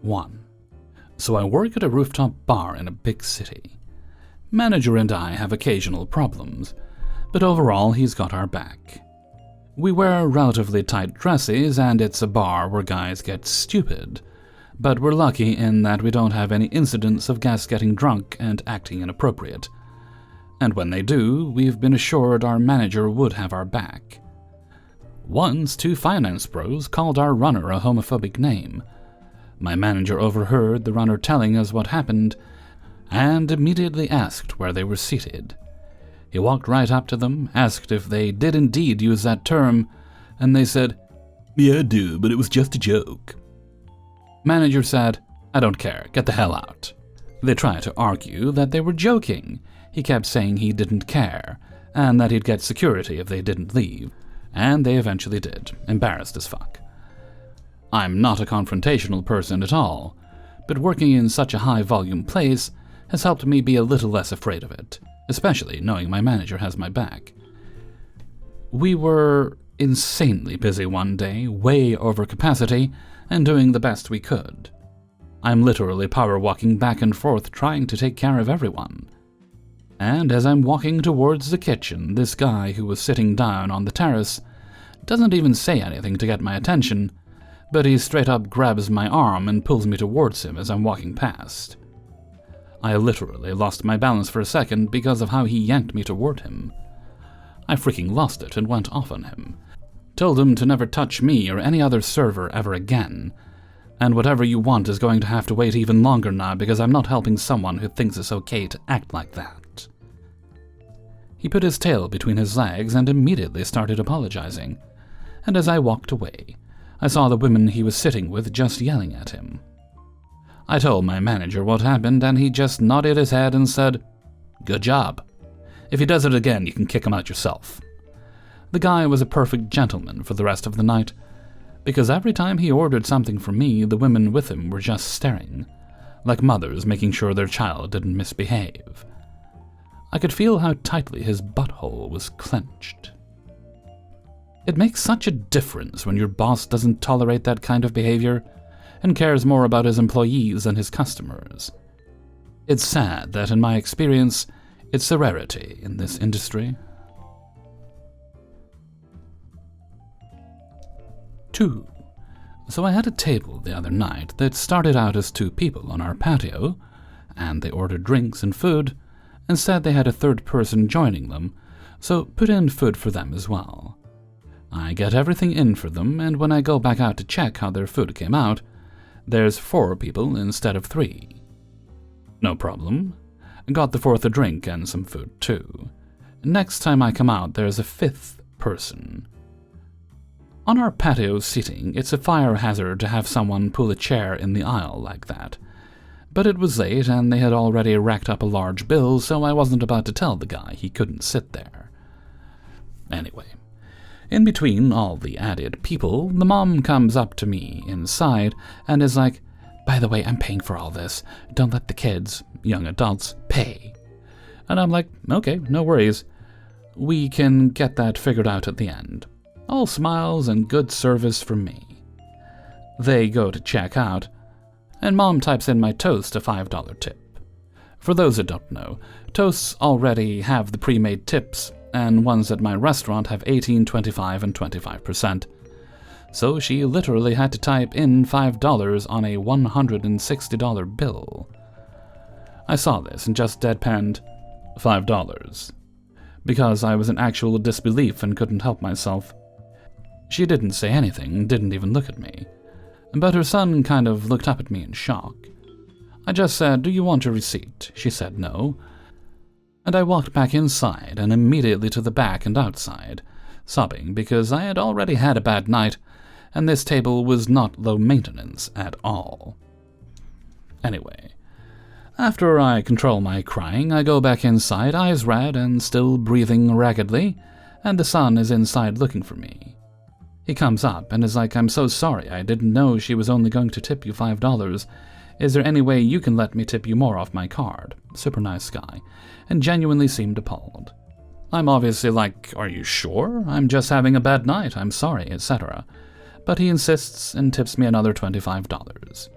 1. So I work at a rooftop bar in a big city. Manager and I have occasional problems, but overall he's got our back. We wear relatively tight dresses, and it's a bar where guys get stupid, but we're lucky in that we don't have any incidents of guests getting drunk and acting inappropriate. And when they do, we've been assured our manager would have our back. Once, 2 finance bros called our runner a homophobic name. My manager overheard the runner telling us what happened and immediately asked where they were seated. He walked right up to them, asked if they did indeed use that term, and they said, "Yeah, I do, but it was just a joke." Manager said, "I don't care, get the hell out." They tried to argue that they were joking. He kept saying he didn't care, and that he'd get security if they didn't leave, and they eventually did, embarrassed as fuck. I'm not a confrontational person at all, but working in such a high-volume place has helped me be a little less afraid of it, especially knowing my manager has my back. We were insanely busy one day, way over capacity, and doing the best we could. I'm literally power walking back and forth trying to take care of everyone. And as I'm walking towards the kitchen, this guy who was sitting down on the terrace doesn't even say anything to get my attention, but he straight up grabs my arm and pulls me towards him as I'm walking past. I literally lost my balance for a second because of how he yanked me toward him. I freaking lost it and went off on him. Told him to never touch me or any other server ever again, and whatever you want is going to have to wait even longer now because I'm not helping someone who thinks it's okay to act like that. He put his tail between his legs and immediately started apologizing, and as I walked away, I saw the women he was sitting with just yelling at him. I told my manager what happened, and he just nodded his head and said, "Good job. If he does it again, you can kick him out yourself." The guy was a perfect gentleman for the rest of the night, because every time he ordered something from me, the women with him were just staring, like mothers making sure their child didn't misbehave. I could feel how tightly his butthole was clenched. It makes such a difference when your boss doesn't tolerate that kind of behavior and cares more about his employees than his customers. It's sad that, in my experience, it's a rarity in this industry. 2. So I had a table the other night that started out as 2 people on our patio, and they ordered drinks and food, and said they had a 3rd person joining them, so put in food for them as well. I get everything in for them, and when I go back out to check how their food came out, there's 4 people instead of 3. No problem. Got the 4th a drink and some food too. Next time I come out, there's a 5th person. On our patio seating, it's a fire hazard to have someone pull a chair in the aisle like that. But it was late, and they had already racked up a large bill, so I wasn't about to tell the guy he couldn't sit there. Anyway, in between all the added people, the mom comes up to me inside and is like, "By the way, I'm paying for all this. Don't let the kids, young adults, pay." And I'm like, "Okay, no worries. We can get that figured out at the end." All smiles and good service from me. They go to check out, and Mom types in my toast a $5 tip. For those that don't know, toasts already have the pre-made tips, and ones at my restaurant have 18, 25, and 25%. So she literally had to type in $5 on a $160 bill. I saw this and just deadpanned $5, because I was in actual disbelief and couldn't help myself. She didn't say anything, didn't even look at me, but her son kind of looked up at me in shock. I just said, "Do you want a receipt?" She said no, and I walked back inside and immediately to the back and outside, sobbing because I had already had a bad night, and this table was not low maintenance at all. Anyway, after I control my crying, I go back inside, eyes red and still breathing raggedly, and the son is inside looking for me. He comes up and is like, "I'm so sorry, I didn't know she was only going to tip you $5. Is there any way you can let me tip you more off my card?" Super nice guy, and genuinely seemed appalled. I'm obviously like, "Are you sure? I'm just having a bad night, I'm sorry, etc." But he insists and tips me another $25.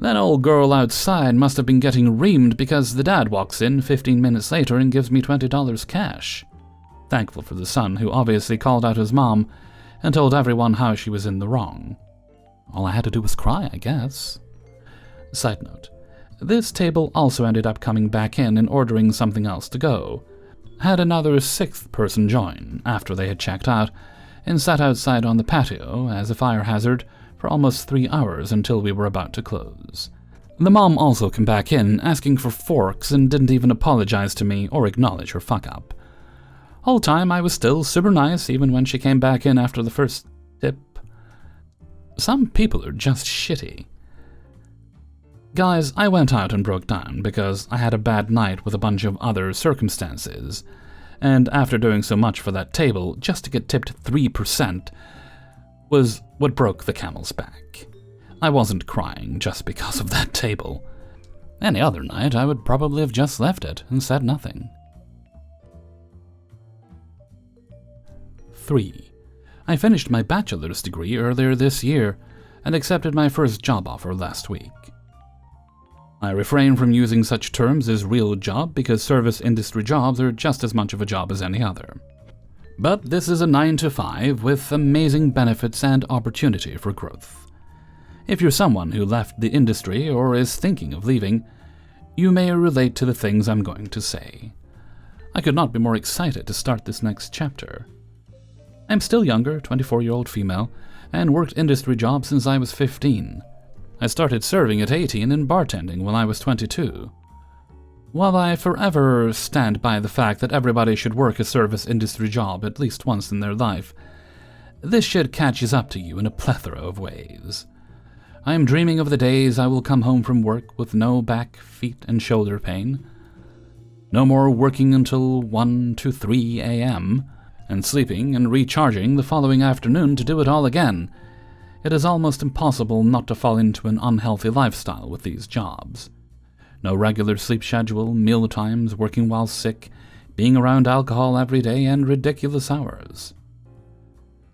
That old girl outside must have been getting reamed because the dad walks in 15 minutes later and gives me $20 cash. Thankful for the son, who obviously called out his mom and told everyone how she was in the wrong. All I had to do was cry, I guess. Side note, this table also ended up coming back in and ordering something else to go. Had another sixth person join after they had checked out and sat outside on the patio as a fire hazard for almost 3 hours until we were about to close. The mom also came back in asking for forks and didn't even apologize to me or acknowledge her fuck-up. Whole time I was still super nice even when she came back in after the first tip. Some people are just shitty. Guys, I went out and broke down because I had a bad night with a bunch of other circumstances, and after doing so much for that table, just to get tipped 3% was what broke the camel's back. I wasn't crying just because of that table. Any other night, I would probably have just left it and said nothing. 3. I finished my bachelor's degree earlier this year and accepted my first job offer last week. I refrain from using such terms as real job because service industry jobs are just as much of a job as any other. But this is a 9-to-5 with amazing benefits and opportunity for growth. If you're someone who left the industry or is thinking of leaving, you may relate to the things I'm going to say. I could not be more excited to start this next chapter. I'm still younger, 24-year-old female, and worked industry jobs since I was 15. I started serving at 18 and bartending when I was 22. While I forever stand by the fact that everybody should work a service industry job at least once in their life, this shit catches up to you in a plethora of ways. I am dreaming of the days I will come home from work with no back, feet, and shoulder pain. No more working until 1 to 3 a.m., and sleeping and recharging the following afternoon to do it all again. It is almost impossible not to fall into an unhealthy lifestyle with these jobs. No regular sleep schedule, meal times, working while sick, being around alcohol every day, and ridiculous hours.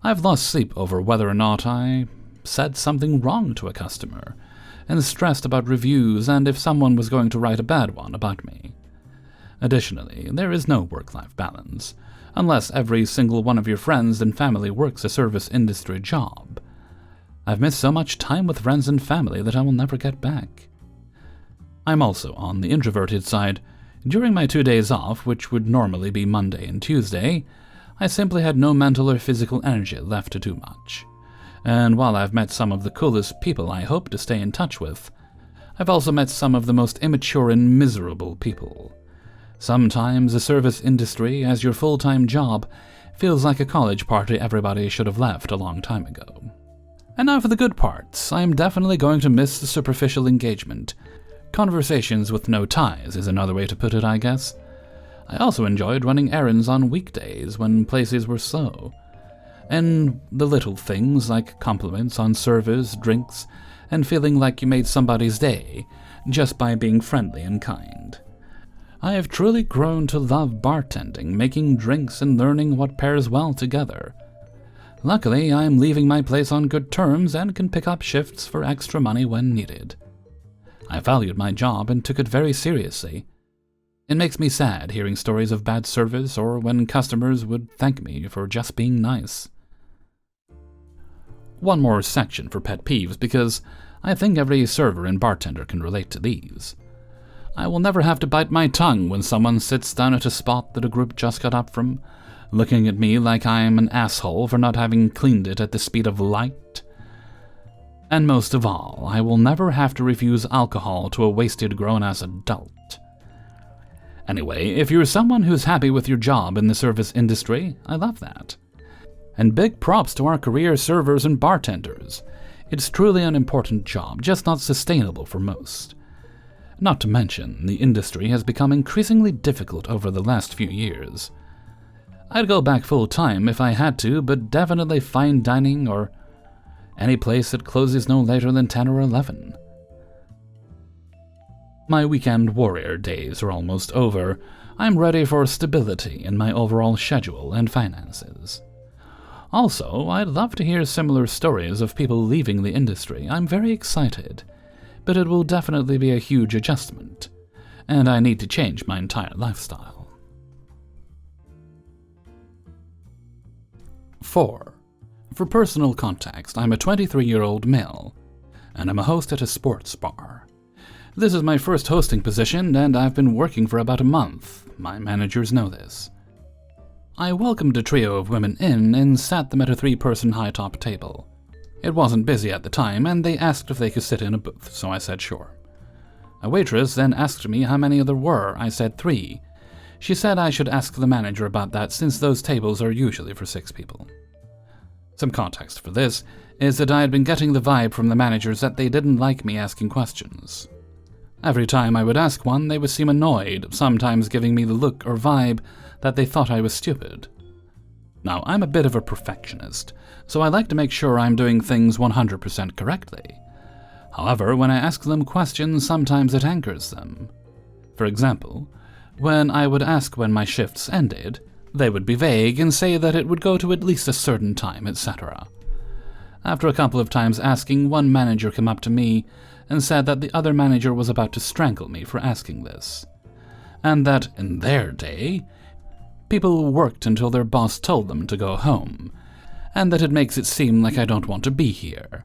I've lost sleep over whether or not I said something wrong to a customer, and stressed about reviews and if someone was going to write a bad one about me. Additionally, there is no work-life balance, unless every single one of your friends and family works a service industry job. I've missed so much time with friends and family that I will never get back. I'm also on the introverted side. During my 2 days off, which would normally be Monday and Tuesday, I simply had no mental or physical energy left to do much. And while I've met some of the coolest people I hope to stay in touch with, I've also met some of the most immature and miserable people. Sometimes the service industry, as your full-time job, feels like a college party everybody should have left a long time ago. And now for the good parts. I am definitely going to miss the superficial engagement. Conversations with no ties is another way to put it, I guess. I also enjoyed running errands on weekdays when places were slow. And the little things like compliments on service, drinks, and feeling like you made somebody's day just by being friendly and kind. I have truly grown to love bartending, making drinks, and learning what pairs well together. Luckily, I am leaving my place on good terms and can pick up shifts for extra money when needed. I valued my job and took it very seriously. It makes me sad hearing stories of bad service or when customers would thank me for just being nice. One more section for pet peeves because I think every server and bartender can relate to these. I will never have to bite my tongue when someone sits down at a spot that a group just got up from, looking at me like I am an asshole for not having cleaned it at the speed of light. And most of all, I will never have to refuse alcohol to a wasted grown-ass adult. Anyway, if you're someone who's happy with your job in the service industry, I love that. And big props to our career servers and bartenders. It's truly an important job, just not sustainable for most. Not to mention, the industry has become increasingly difficult over the last few years. I'd go back full-time if I had to, but definitely fine dining or any place that closes no later than 10 or 11. My weekend warrior days are almost over. I'm ready for stability in my overall schedule and finances. Also, I'd love to hear similar stories of people leaving the industry. I'm very excited. but it will definitely be a huge adjustment, and I need to change my entire lifestyle. 4. For personal context, I'm a 23-year-old male, and I'm a host at a sports bar. This is my first hosting position, and I've been working for about a month. My managers know this. I welcomed a trio of women in and sat them at a 3-person high-top table. It wasn't busy at the time, and they asked if they could sit in a booth, so I said sure. A waitress then asked me how many there were. I said 3. She said I should ask the manager about that since those tables are usually for 6 people. Some context for this is that I had been getting the vibe from the managers that they didn't like me asking questions. Every time I would ask one, they would seem annoyed, sometimes giving me the look or vibe that they thought I was stupid. Now, I'm a bit of a perfectionist, so I like to make sure I'm doing things 100% correctly. However, when I ask them questions, sometimes it angers them. For example, when I would ask when my shifts ended, they would be vague and say that it would go to at least a certain time, etc. After a couple of times asking, one manager came up to me and said that the other manager was about to strangle me for asking this, and that, in their day, people worked until their boss told them to go home, and that it makes it seem like I don't want to be here.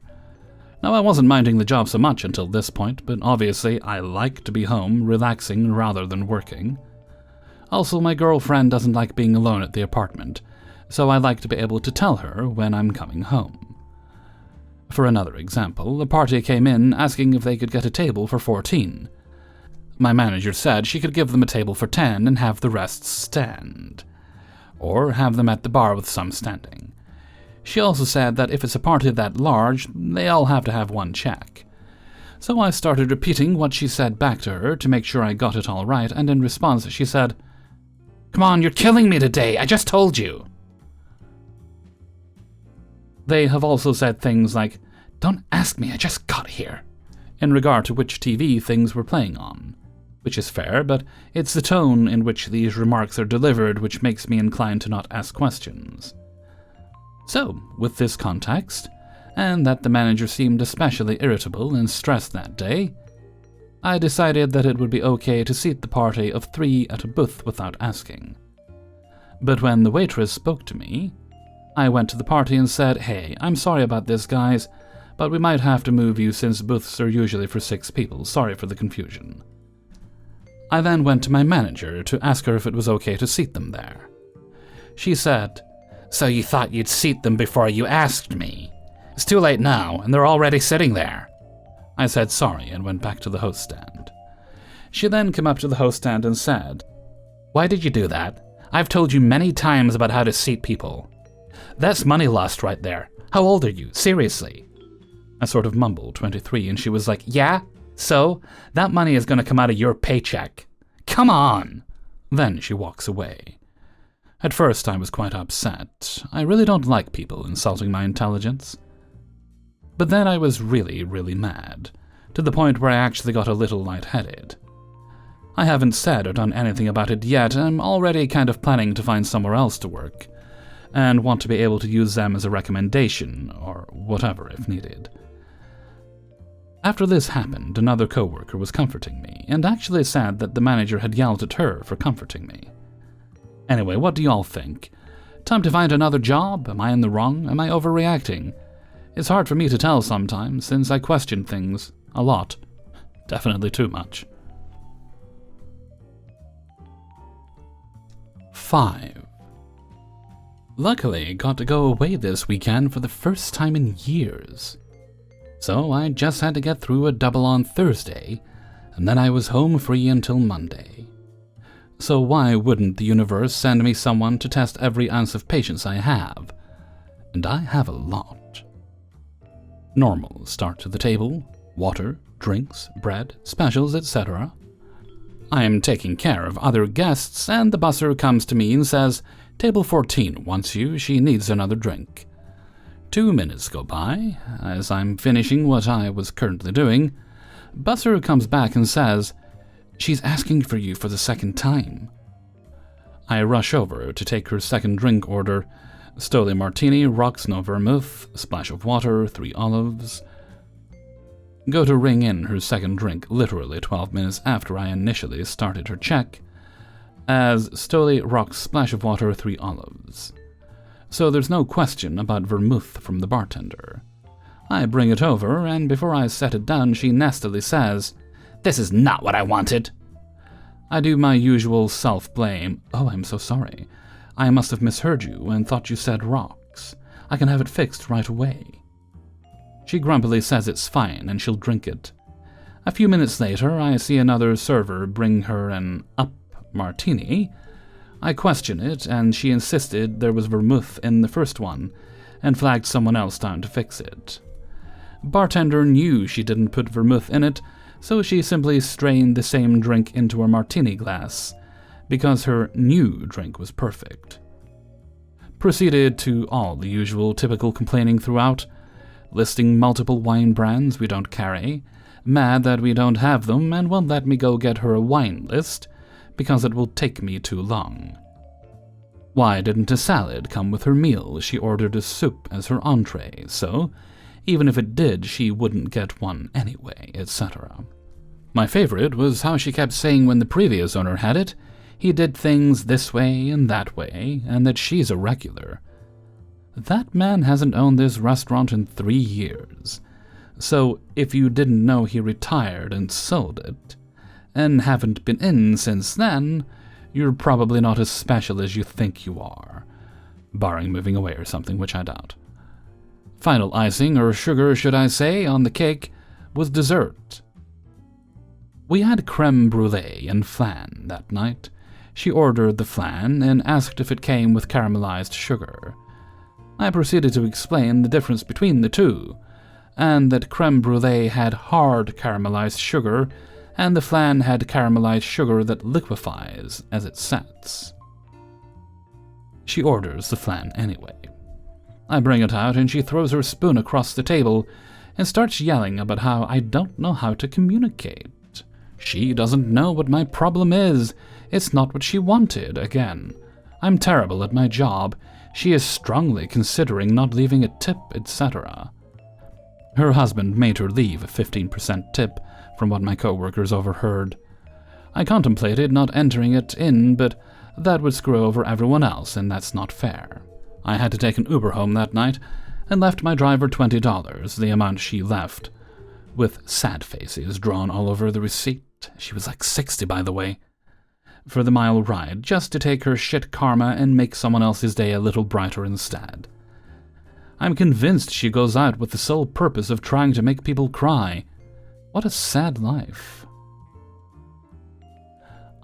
Now, I wasn't minding the job so much until this point, but obviously I like to be home, relaxing rather than working. Also, my girlfriend doesn't like being alone at the apartment, so I like to be able to tell her when I'm coming home. For another example, a party came in asking if they could get a table for 14. My manager said she could give them a table for 10 and have the rest stand, or have them at the bar with some standing. She also said that if it's a party that large, they all have to have one check. So I started repeating what she said back to her to make sure I got it all right, and in response she said, "Come on, you're killing me today, I just told you." They have also said things like, "Don't ask me, I just got here," in regard to which TV things were playing on. Which is fair, but it's the tone in which these remarks are delivered which makes me inclined to not ask questions. So, with this context, and that the manager seemed especially irritable and stressed that day, I decided that it would be okay to seat the party of 3 at a booth without asking. But when the waitress spoke to me, I went to the party and said, "Hey, I'm sorry about this, guys, but we might have to move you since booths are usually for 6 people. Sorry for the confusion." I then went to my manager to ask her if it was okay to seat them there. She said, "So you thought you'd seat them before you asked me? It's too late now, and they're already sitting there." I said sorry and went back to the host stand. She then came up to the host stand and said, "Why did you do that? I've told you many times about how to seat people. That's money lost right there. How old are you? Seriously?" I sort of mumbled 23, and she was like, "Yeah? So, that money is going to come out of your paycheck. Come on!" Then she walks away. At first I was quite upset. I really don't like people insulting my intelligence. But then I was really, really mad, to the point where I actually got a little lightheaded. I haven't said or done anything about it yet, and I'm already kind of planning to find somewhere else to work, and want to be able to use them as a recommendation, or whatever if needed. After this happened, another coworker was comforting me, and actually said that the manager had yelled at her for comforting me. Anyway, what do y'all think? Time to find another job? Am I in the wrong? Am I overreacting? It's hard for me to tell sometimes, since I question things a lot. Definitely too much. 5. Luckily, got to go away this weekend for the first time in years. So I just had to get through a double on Thursday, and then I was home free until Monday. So why wouldn't the universe send me someone to test every ounce of patience I have? And I have a lot. Normal start to the table, water, drinks, bread, specials, etc. I am taking care of other guests, and the busser comes to me and says, "Table 14 wants you, she needs another drink." 2 minutes go by. As I'm finishing what I was currently doing, busser comes back and says, "She's asking for you for the second time." I rush over to take her second drink order: Stoli martini, rocks, no vermouth, splash of water, 3 olives. go to ring in her second drink literally 12 minutes after I initially started her check, as Stoli rocks splash of water 3 olives. So there's no question about vermouth from the bartender. I bring it over, and before I set it down, she nastily says, "This is not what I wanted." I do my usual self-blame. "Oh, I'm so sorry. I must have misheard you and thought you said rocks. I can have it fixed right away." She grumpily says it's fine and she'll drink it. A few minutes later, I see another server bring her an up martini. I question it, and she insisted there was vermouth in the first one and flagged someone else down to fix it. Bartender knew she didn't put vermouth in it, so she simply strained the same drink into her martini glass, because her new drink was perfect. Proceeded to all the usual typical complaining throughout, listing multiple wine brands we don't carry, mad that we don't have them and won't let me go get her a wine list, because it will take me too long. Why didn't a salad come with her meal? She ordered a soup as her entree, so even if it did, she wouldn't get one anyway, etc. My favorite was how she kept saying when the previous owner had it, he did things this way and that way, and that she's a regular. That man hasn't owned this restaurant in 3 years, so if you didn't know he retired and sold it, and haven't been in since then, you're probably not as special as you think you are, barring moving away or something, which I doubt. Final icing, or sugar should I say, on the cake was dessert. We had creme brulee and flan that night. She ordered the flan and asked if it came with caramelized sugar. I proceeded to explain the difference between the two, and that creme brulee had hard caramelized sugar and the flan had caramelized sugar that liquefies as it sets. She orders the flan anyway. I bring it out and she throws her spoon across the table and starts yelling about how I don't know how to communicate. She doesn't know what my problem is. It's not what she wanted, again. I'm terrible at my job. She is strongly considering not leaving a tip, etc. Her husband made her leave a 15% tip, from what my coworkers overheard. I contemplated not entering it in, but that would screw over everyone else, and that's not fair. I had to take an Uber home that night, and left my driver $20, the amount she left, with sad faces drawn all over the receipt. She was like 60, by the way. For the mile ride, just to take her shit karma and make someone else's day a little brighter instead. I'm convinced she goes out with the sole purpose of trying to make people cry. What a sad life.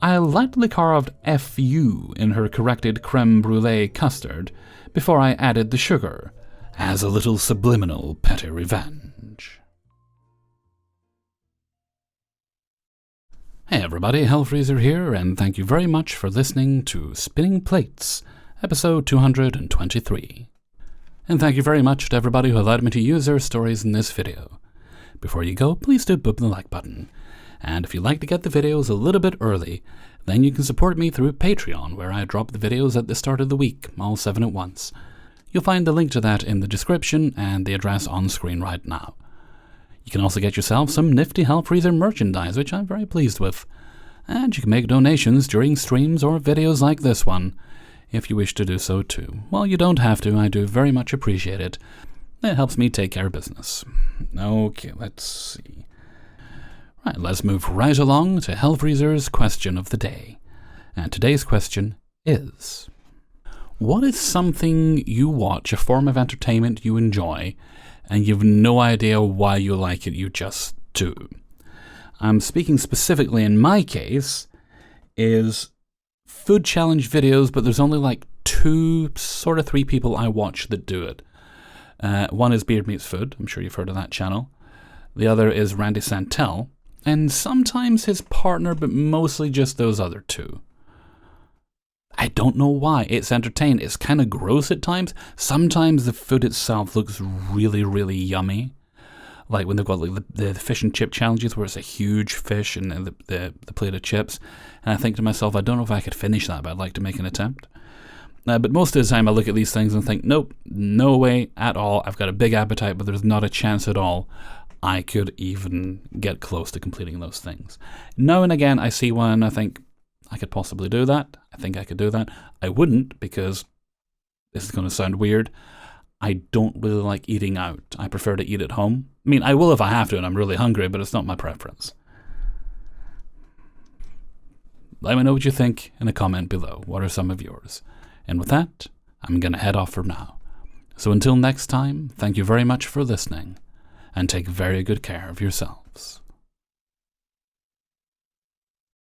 I lightly carved FU in her corrected creme brulee custard before I added the sugar, as a little subliminal petty revenge. Hey everybody, Hellfreezer here, and thank you very much for listening to Spinning Plates, episode 223. And thank you very much to everybody who allowed me to use their stories in this video. Before you go, please do boop the like button. And if you'd like to get the videos a little bit early, then you can support me through Patreon, where I drop the videos at the start of the week, all 7 at once. You'll find the link to that in the description and the address on screen right now. You can also get yourself some nifty Hellfreezer merchandise, which I'm very pleased with. And you can make donations during streams or videos like this one, if you wish to do so too. Well, you don't have to, I do very much appreciate it. It helps me take care of business. Okay, let's see. Right, let's move right along to Hellfreezer's question of the day. And today's question is, what is something you watch, a form of entertainment you enjoy, and you've no idea why you like it, you just do? I'm speaking specifically in my case, is food challenge videos, but there's only like 2, sort of 3 people I watch that do it. One is Beard Meets Food, I'm sure you've heard of that channel. The other is Randy Santel, and sometimes his partner, but mostly just those other 2. I don't know why. It's entertaining. It's kind of gross at times. Sometimes the food itself looks really, really yummy. Like when they've got like the fish and chip challenges where it's a huge fish and the plate of chips. And I think to myself, I don't know if I could finish that, but I'd like to make an attempt. But most of the time I look at these things and think, nope, no way at all. I've got a big appetite, but there's not a chance at all. I could even get close to completing those things. Now and again, I see one and I think, I could possibly do that. I think I could do that. I wouldn't, because this is going to sound weird. I don't really like eating out. I prefer to eat at home. I mean, I will if I have to and I'm really hungry, but it's not my preference. Let me know what you think in a comment below. What are some of yours? And with that, I'm going to head off for now. So until next time, thank you very much for listening, and take very good care of yourselves.